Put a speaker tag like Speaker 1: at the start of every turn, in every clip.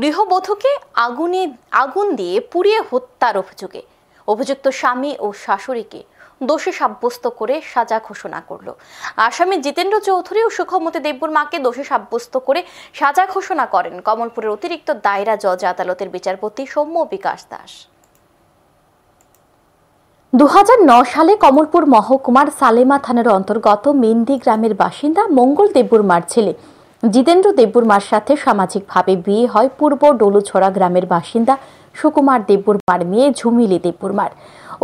Speaker 1: গৃহবধূকে আগুন দিয়ে পুড়িয়ে হত্যার অভিযোগে অভিযুক্ত স্বামী ও শাশুড়িকে দোষী সাব্যস্ত করে সাজা ঘোষণা করল। আসামি জিতেন্দ্র চৌধুরী ও সুখমতি দেববর্মাকে দোষী সাব্যস্ত করে সাজা ঘোষণা করেন কমলপুরের অতিরিক্ত দায়রা জজ আদালতের বিচারপতি সৌম্য বিকাশ দাস। 2009 সালে কমলপুর মহকুমার সালেমা থানার অন্তর্গত মেন্দি গ্রামের বাসিন্দা মঙ্গল দেববর্মার ছেলে জিতেন্দ্র দেববর্মার সাথে সামাজিকভাবে বিয়ে হয় পূর্ব ডলুছড়া গ্রামের বাসিন্দা সুকুমার দেববর্মার মেয়ে ঝুমিলি দেববর্মার।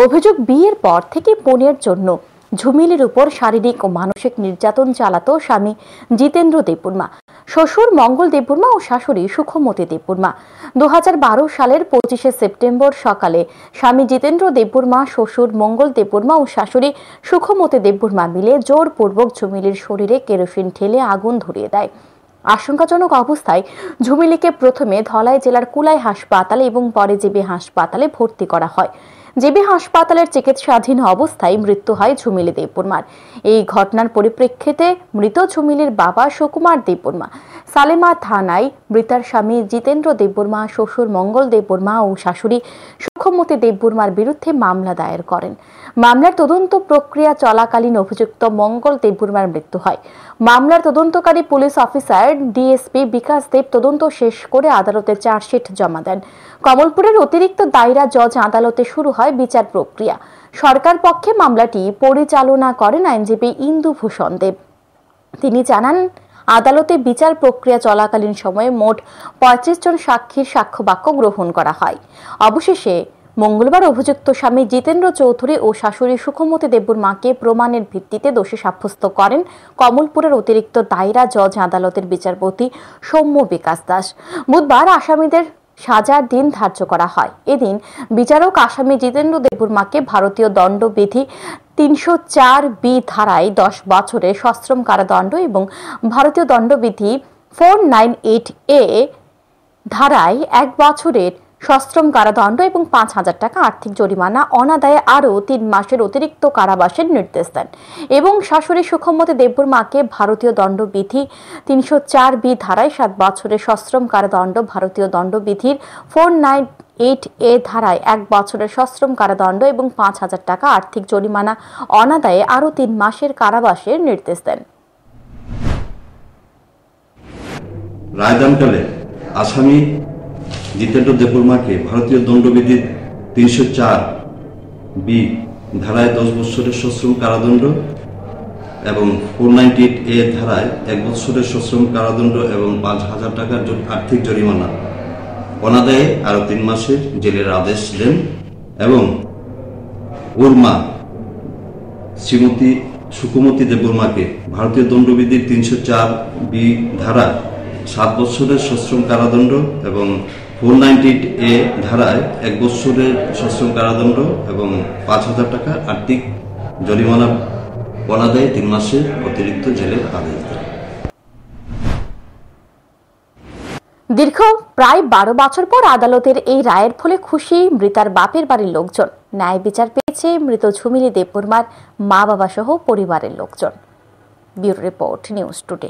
Speaker 1: অভিযোগ, বিয়ের পর থেকে বোনের জন্য ঝুমিলির উপর শারীরিক ও মানসিক নির্যাতন চালাতো স্বামী জিতেন্দ্র দেববর্মা, শ্বশুর মঙ্গল দেববর্মা ও শাশুড়ি সুখমতি দেববর্মা। 2012 সালের 25শে সেপ্টেম্বর সকালে স্বামী জিতেন্দ্র দেববর্মা, শ্বশুর মঙ্গল দেববর্মা ও শাশুড়ি সুখমতি দেববর্মা মিলে জোরপূর্বক ঝুমিলির শরীরে কেরোসিন ঢেলে আগুন ধরিয়ে দেয়। আশঙ্কাজনক অবস্থায় ঝুমিলিকে প্রথমে ধলাই জেলার কুলাই হাসপাতালে এবং পরে জেবি হাসপাতালে ভর্তি করা হয়। জেবি হাসপাতালের চিকিৎসাধীন অবস্থায় মৃত্যু হয় ঝুমিলি দেববর্মার। এই ঘটনার পরিপ্রেক্ষিতে মৃত ঝুমিলির বাবা সুকুমার দেববর্মা সালেমা থানায় মৃতার স্বামী জিতেন্দ্র দেববর্মা, শ্বশুর মঙ্গল দেববর্মা ও শাশুড়ি সুখমতি দেববর্মার বিরুদ্ধে মামলা দায়ের করেন। মামলার তদন্ত প্রক্রিয়া চলাকালীন অভিযুক্ত মঙ্গল দেববর্মার মৃত্যু হয়। মামলার তদন্তকারী পুলিশ অফিসার ডিএসপি বিকাশ দেব তদন্ত শেষ করে আদালতে চার্জশিট জমা দেন। কমলপুরের অতিরিক্ত দায়রা জজ আদালতে শুরু হয় বিচার প্রক্রিয়া। সরকার পক্ষে মামলাটি পরিচালনা করেন আইনজীবী ইন্দুভূষণ দেব। তিনি জানান, আদালতে বিচার প্রক্রিয়া চলাকালীন সময়ে মোট 35 জন সাক্ষীর সাক্ষ্য বাক্য গ্রহণ করা হয়। অবশেষে মঙ্গলবার অভিযুক্ত স্বামী জিতেন্দ্র চৌধুরী ও শাশুড়ি সুখমতি দেববর্মাকে প্রমাণের ভিত্তিতে দোষী সাব্যস্ত করেন কমলপুরের অতিরিক্ত দায়রা জজ আদালতের বিচারপতি সৌম্য বিকাশ দাস। বুধবার আসামিদের সাজার দিন ধার্য করা হয়। এদিন বিচারক আসামি জিতেন্দ্র দেববর্মাকে ভারতীয় দণ্ডবিধি 304B ধারায় 10 বছরের সশ্রম কারাদণ্ড এবং ভারতীয় দণ্ডবিধি 498A ধারায় 1 বছরের সশ্রম কারাদণ্ড এবং 5,000 টাকা আর্থিক জরিমানা অনাদায়ে আরও 3 মাসের অতিরিক্ত কারাবাসের নির্দেশ দেন এবং শাশুড়ি সুখমতি দেববর্মাকে ভারতীয় দণ্ডবিধি 304B ধারায় 7 বছরের সশ্রম কারাদণ্ড, ভারতীয় দণ্ডবিধির 498A ধারায় 1 বছরের সশ্রম কারাদণ্ড এবং 5,000 টাকা আর্থিক জরিমানা অনাদায়ে আরও 3 মাসের কারাবাসের নির্দেশ দেন।
Speaker 2: রায়দানকালে আসামি জিতেন্দ্র দেববর্মাকে ভারতীয় দণ্ডবিধির 304B ধারায় 10 বছরের সশ্রম কারাদণ্ড এবং 498A ধারায় 1 বছরের সশ্রম কারাদণ্ড এবং 5,000 টাকার আর্থিক জরিমানা অনাদায়ে আরও 3 মাসের জেলের আদেশ দেন এবং ওর মা শ্রীমতী সুকুমতি দেববর্মাকে ভারতীয় দণ্ডবিধির 304B ধারায় 7 বছরের সশ্রম কারাদণ্ড এবং 498A ধারায় 1 বছরের সশ্রম কারাদণ্ড এবং 5,000 টাকা আর্থিক জরিমানা অনাদায়ে 3 মাসের অতিরিক্ত জেলের আদেশ দেন।
Speaker 1: দীর্ঘ প্রায় 12 বছর পর আদালতের এই রায়ের ফলে খুশি মৃতার বাপের বাড়ির লোকজন। ন্যায় বিচার পেয়েছে মৃত ঝুমিলি দেববর্মার মা বাবা সহ পরিবারের লোকজন। Bureau report, news today.